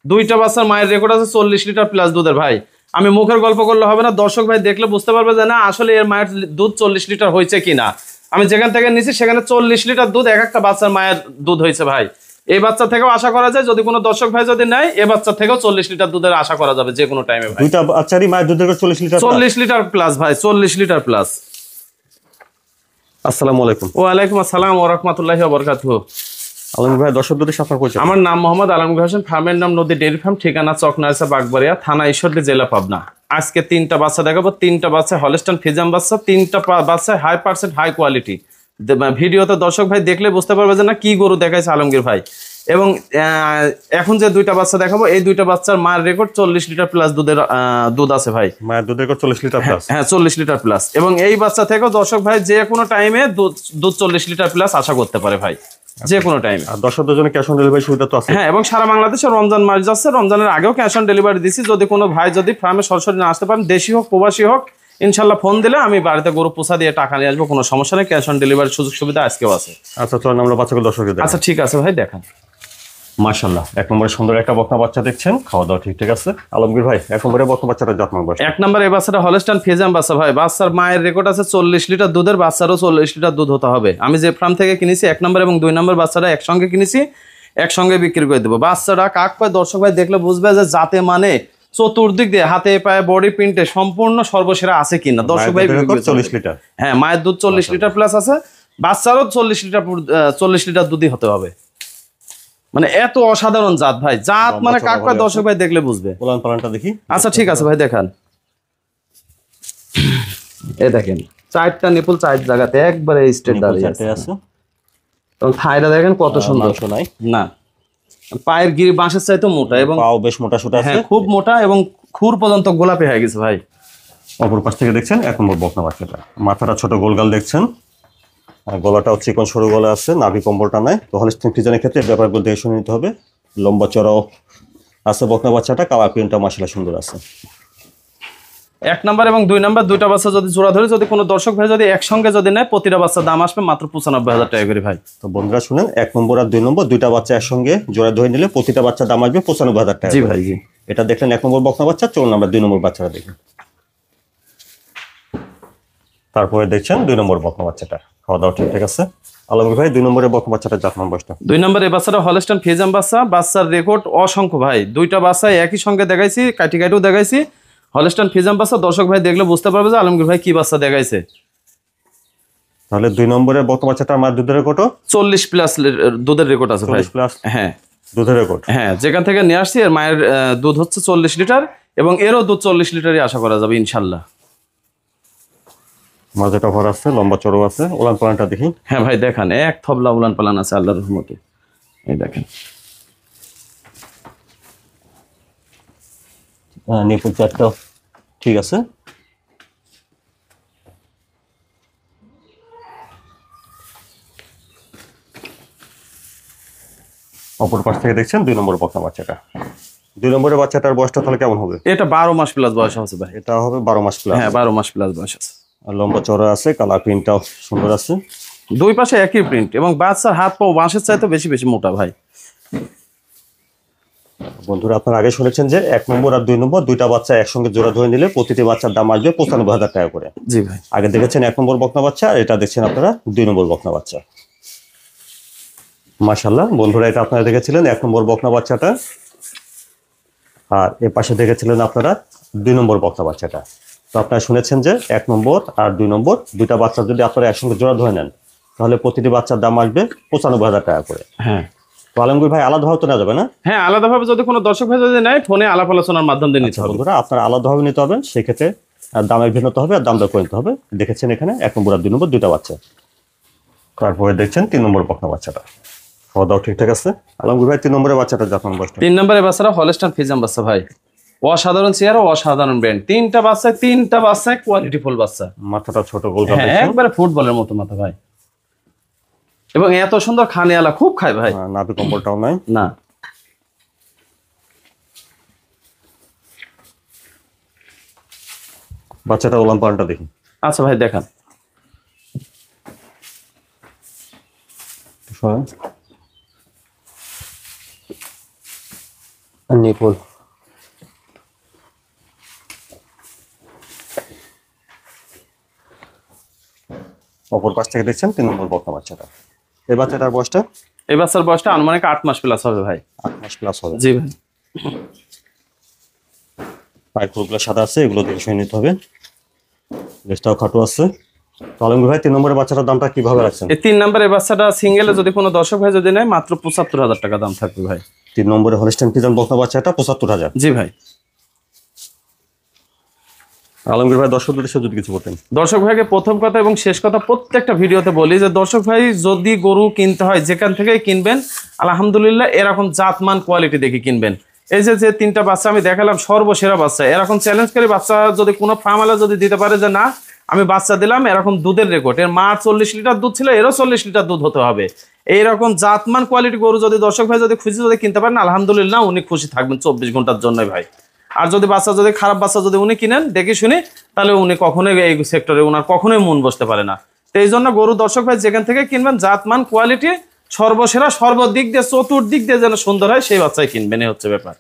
দুইটা বাচ্চার মায়ের রেকর্ড আছে 40 লিটার প্লাস দুধের ভাই। আমি মুখের গল্প করলে হবে না, দর্শক ভাই দেখলে বুঝতে পারবে যে না আসলে এর মায়ের দুধ 40 লিটার হয়েছে কিনা। আমি যেখান থেকে নিছি সেখানে 40 লিটার দুধ এক একটা বাচ্চার মায়ের দুধ হয়েছে ভাই। এই বাচ্চা থেকেও আশা করা যায়, যদি কোনো দর্শক ভাই যদি নেয় এই বাচ্চা থেকেও 40 লিটার দুধের আশা করা যাবে যে কোনো টাইমে ভাই। দুইটা বাচ্চারই মায়ের দুধের 40 লিটার 40 লিটার প্লাস ভাই, 40 লিটার প্লাস। আসসালামু আলাইকুম। ওয়ালাইকুম আসসালাম ওয়া রাহমাতুল্লাহি ওয়া বারাকাতুহু। আলমগীর ভাই দর্শকদের সাথে পরিচয়। আমার নাম মোহাম্মদ আলমগীর হোসেন, ফার্মের নাম নদী ডেইরি ফার্ম, ঠিকানা চকনারসা বাগবাড়িয়া, থানা ঈশ্বরদী, জেলা পাবনা। আজকে তিনটা বাচ্চা দেখাবো, তিনটা বাচ্চা হলস্টাইন ফ্রিজিয়ান বাচ্চা, তিনটা বাচ্চা 100% হাই কোয়ালিটি। ভিডিওতে দর্শক ভাই দেখলে বুঝতে পারবে যে না কি গরু দেখাইছে আলমগীর ভাই। এবং এখন যে দুইটা বাচ্চা দেখাবো এই দুইটা বাচ্চার মায়ের রেকর্ড 40 লিটার প্লাস দুধ আছে ভাই। মায়ের দুধের রেকর্ড 40 লিটার প্লাস। হ্যাঁ 40 লিটার প্লাস। এবং এই বাচ্চা থেকেও দর্শক ভাই যে কোনো টাইমে দুধ 40 লিটার প্লাস আশা করতে পারে ভাই, যে কোনো টাইমে। আর দর্শকদের জন্য ক্যাশ অন ডেলিভারি সুবিধা তো আছে। হ্যাঁ, এবং সারা বাংলাদেশে রমজান মাস যাচ্ছে, রমজানের আগেও ক্যাশ অন ডেলিভারি দিছি। যদি কোনো ভাই যদি ফার্মে সরাসরি না আসতে পারেন, দেশি হোক প্রবাসী হোক, ইনশাল্লাহ ফোন দিলে আমি বাড়িতে গরু পোষা দিয়ে টাকা নিয়ে আসবো, কোনো সমস্যা নেই। ক্যাশ অন ডেলিভারির সুযোগ সুবিধা আজকেও আছে। আচ্ছা চলুন আমরা বাচ্চাগুলো দর্শকদের দেখাই। আচ্ছা ঠিক আছে ভাই, দেখান। মাশাআল্লাহ, এক নম্বরে সুন্দর একটা বকনা বাচ্চা দেখছেন, খাওয়া দাওয়া ঠিক আছে। আলমগীর ভাই এক নম্বরে বকনা বাচ্চাটা যত্ন করবেন। এক নম্বরে এই বাচ্চাটা হলস্টাইন ফ্রিজিয়ান বাচ্চা ভাই। বাচ্চার মায়ের রেকর্ড আছে 40 লিটার দুধের, বাচ্চারও 40 লিটার দুধ হতে হবে। আমি যে ফার্ম থেকে কিনেছি এক নম্বর এবং 2 নম্বর বাচ্চাটা একসঙ্গে কিনেছি, একসঙ্গে বিক্রি করে দেবো। বাচ্চাটা কাক পায় দর্শক ভাই দেখলে বুঝবে যে যাতে মানে চতুর্দিক দিয়ে হাতে পায়ে বডি প্রিন্টে সম্পূর্ণ সর্বসেরা আছে কিনা দর্শক ভাই। 40 লিটার, হ্যাঁ মায়ের দুধ 40 লিটার প্লাস আছে, বাচ্চারও 40 লিটার দুধই হতে হবে। মানে এত অসাধারণ জাত ভাই, জাত মানে কাক পায় দর্শক ভাই দেখলে বুঝবে। পোলান পালানটা দেখি। আচ্ছা ঠিক আছে ভাই, দেখান। এই দেখেন চারটা নিপুল চার জায়গাতে একবারে স্ট্রেট দাঁড়িয়ে আছে। তো থাইটা দেখেন কত সুন্দর, শোনাই না পায়ের গিরি বাঁশের চাইতে মোটা এবং পাও বেশ মোটা সোটা আছে। খুব মোটা এবং খুর পর্যন্ত গোলাপি হয়ে গেছে ভাই। অপর পাশ থেকে দেখছেন এক নম্বর বকনা বাচ্চাটা, মাথাটা ছোট গোলগাল দেখছেন, আর গলাটাও চিকন সরু গলা আছে, নাভি কম্বলটা নাই। তো হলস্টাইন ফ্রিজিয়ানের ক্ষেত্রে ব্যাপারগুলো দেখে শুনে নিতে হবে। লম্বা চড়াও আছে বকনা বাচ্চাটা, কালার প্রিন্টটা মাশাআল্লাহ সুন্দর আছে। এক নাম্বার এবং 2 নাম্বার দুইটা বাচ্চা যদি জোড়া ধরে, যদি কোনো দর্শক ভাই যদি একসঙ্গে যদি নেয়, প্রতিটা বাচ্চার দাম আসবে মাত্র 95,000 টাকা করে ভাই। তো বন্ধুরা শুনেন, এক নম্বর আর 2 নম্বর দুইটা বাচ্চা একসঙ্গে জোড়া ধরে নিলে প্রতিটা বাচ্চার দাম আসবে 95,000 টাকা। জি ভাই জি। এটা দেখলেন এক নম্বর বকনা বাচ্চা। চলুন আমরা 2 নম্বর বাচ্চাটা দেখি। তারপরে দেখছেন 2 নম্বর বকনা বাচ্চাটা, খাওয়া দাওয়া ঠিক আছে। আলমগীর ভাই 2 নম্বরের বকনা বাচ্চাটা জাত নাম বয়সটা। 2 নম্বরে বাচ্চাটা হলস্টাইন ফ্রিজিয়ান বাচ্চা। বাচ্চার রেকর্ড অসংখ্য ভাই, দুইটা বাচ্চা একই সঙ্গে দেখাইছি, কাটিও দেখাইছি। হলস্টাইন ফ্রিজিয়ান বাচ্চা দর্শক ভাই দেখলে বুঝতে পারবে যে আলমগীর ভাই কি বাচ্চা দেখাইছে। তাহলে 2 নম্বরের বকনা বাচ্চাটার মায়ের দুধের রেকর্ড 40 প্লাস দুধের রেকর্ড আছে ভাই। 40 প্লাস হ্যাঁ দুধের রেকর্ড। হ্যাঁ, যেখান থেকে নিয়ে আসছি এর মায়ের দুধ হচ্ছে 40 লিটার এবং এরও দুধ 40 লিটারই আশা করা যাবে ইনশাল্লাহ। মাঝেটা ভর আছে, লম্বা চড়ো আছে। উলান পালানটা দেখি। হ্যাঁ ভাই দেখান, এক থবলা উলান পালান আছে আল্লাহর রহমতে। এই দেখেন নিপুল চারটা ঠিক আছে। অপর পাশ থেকে দেখছেন 2 নম্বর বকনা বাচ্চাটা। 2 নম্বরের বাচ্চাটার বয়সটা তাহলে কেমন হবে? এটা 12 মাস প্লাস বয়স আছে ভাই। এটা হবে 12 মাস প্লাস। হ্যাঁ 12 মাস প্লাস বয়স আছে। আর লম্বা চড়া আছে, কালার প্রিন্টটাও সুন্দর আছে। দুই পাশে একই প্রিন্ট এবং বাচ্চার হাত পা বাঁশের চাইতে বেশি বেশি মোটা ভাই। বন্ধুরা আপনারা আগে শুনেছেন যে 1 নম্বর আর 2 নম্বর দুইটা বাচ্চা একসঙ্গে জোড়া ধরে নিলে প্রতিটি বাচ্চার দাম আসবে 95,000 টাকা করে। জি ভাই। আগে দেখেছেন 1 নম্বর বকনা বাচ্চা, আর এটা দেখছেন আপনারা 2 নম্বর বকনা বাচ্চা। মাশাআল্লাহ বন্ধুরা, এটা আপনারা দেখেছিলেন 1 নম্বর বকনা বাচ্চাটা, আর এর পাশে দেখেছিলেন আপনারা 2 নম্বর বকনা বাচ্চাটা। তো আপনারা শুনেছেন যে 1 নম্বর আর 2 নম্বর দুইটা বাচ্চা যদি আপনারা একসঙ্গে জোড়া ধরে নেন তাহলে প্রতিটি বাচ্চার দাম আসবে 95,000 টাকা করে। হ্যাঁ তো আলমগীর ভাই আলাদাভাবে তো নেওয়া যাবে না? হ্যাঁ, আলাদাভাবে যদি কোনো দর্শক ভাই যদি নেয় ফোনে আলাপ আলোচনার মাধ্যমে নিতে হবে। বন্ধুরা আপনারা আলাদাভাবে নিতে হবে, সেক্ষেত্রে দামের ভিন্নতা হবে আর দাম দর করে নিতে হবে। দেখেছেন এখানে 1 নম্বর আর 2 নম্বর দুইটা বাচ্চা। তারপরে দেখছেন 3 নম্বর বকনা বাচ্চাটা, খাওয়া দাওয়া ঠিকঠাক আছে। আলমগীর ভাই 3 নম্বরের বাচ্চাটা যখন বসটা। 3 নম্বরে বাচ্চারা হলস্টাইন ফ্রিজিয়ান বাচ্চা ভাই। অসাধারণ চেয়ার ও অসাধারণ ব্র্যান্ড। তিনটা বাচ্চা কোয়ালিটি ফুল বাচ্চা। মাথাটা ছোট গোলগাল হ্যাঁ দেখছেন, একবারে ফুটবলের মতো মাথা ভাই, এবং এত সুন্দর খানিয়ালা, খুব খায় ভাই। নাভি কম্বলটাও নাই না। বাচ্চাটা উলান পালানটা দেখি। আচ্ছা ভাই দেখান। নিপুল অপর পাশ থেকে দেখছেন 3 নম্বর বকনা বাচ্চাটা। এই বাচ্চাটার বয়সটা? এই বাচ্চার বয়সটা আনুমানিক 8 মাস প্লাস হবে ভাই। 8 মাস প্লাস হবে। জি ভাই। পায়ের খুরগুলো সাদা আছে, এগুলো দেখে শুনে নিতে হবে। লেজটাও খাটো আছে। তো আলমগীর ভাই 3 নম্বরের বাচ্চাটার দামটা কিভাবে রাখছেন? এই 3 নম্বরের বাচ্চাটা সিঙ্গেলে যদি কোনো দর্শক ভাই যদি নেয় মাত্র ৭৫,০০০ টাকা দাম থাকবে ভাই। 3 নম্বরে হলস্টাইন ফ্রিজিয়ান বকনা বাচ্চাটা ৭৫,০০০। জি ভাই। আলমগীর ভাই দর্শকদের উদ্দেশ্যে যদি কিছু বলতেন। দর্শক ভাইকে প্রথম কথা এবং শেষ কথা প্রত্যেকটা ভিডিওতে বলি যে দর্শক ভাই যদি গরু কিনতে হয় যেখান থেকেই কিনবেন আলহামদুলিল্লাহ এরকম জাতমান কোয়ালিটি দেখে কিনবেন। এই যে 3টা বাচ্চা আমি দেখালাম সর্বসেরা বাচ্চা, এরকম চ্যালেঞ্জ করে বাচ্চা যদি কোনো ফার্মালা যদি দিতে পারে যে না আমি বাচ্চা দিলাম এরকম দুধের রেকর্ড, এর মার 40 লিটার দুধ ছিল এরও 40 লিটার দুধ হতে হবে, এইরকম জাতমান কোয়ালিটি গরু যদি দর্শক ভাই যদি খুশি যদি কিনতে পারেন আলহামদুলিল্লাহ উনি খুশি থাকবেন 24 ঘন্টার জন্য ভাই। আর যদি বাচ্চা যদি খারাপ বাচ্চা যদি উনি কিনেন দেখে শুনি তাহলে উনি কখনোই এই সেক্টরে উনার কখনোই মন বসতে পারে না। তো এই জন্য গরু দর্শক ভাই যেখান থেকে কিনবেন জাতমান কোয়ালিটি সর্বসেরা সর্বদিক দিয়ে চতুর্দিক দিয়ে যেন সুন্দর হয় সেই বাচ্চাই কিনবেন, এই হচ্ছে ব্যাপার।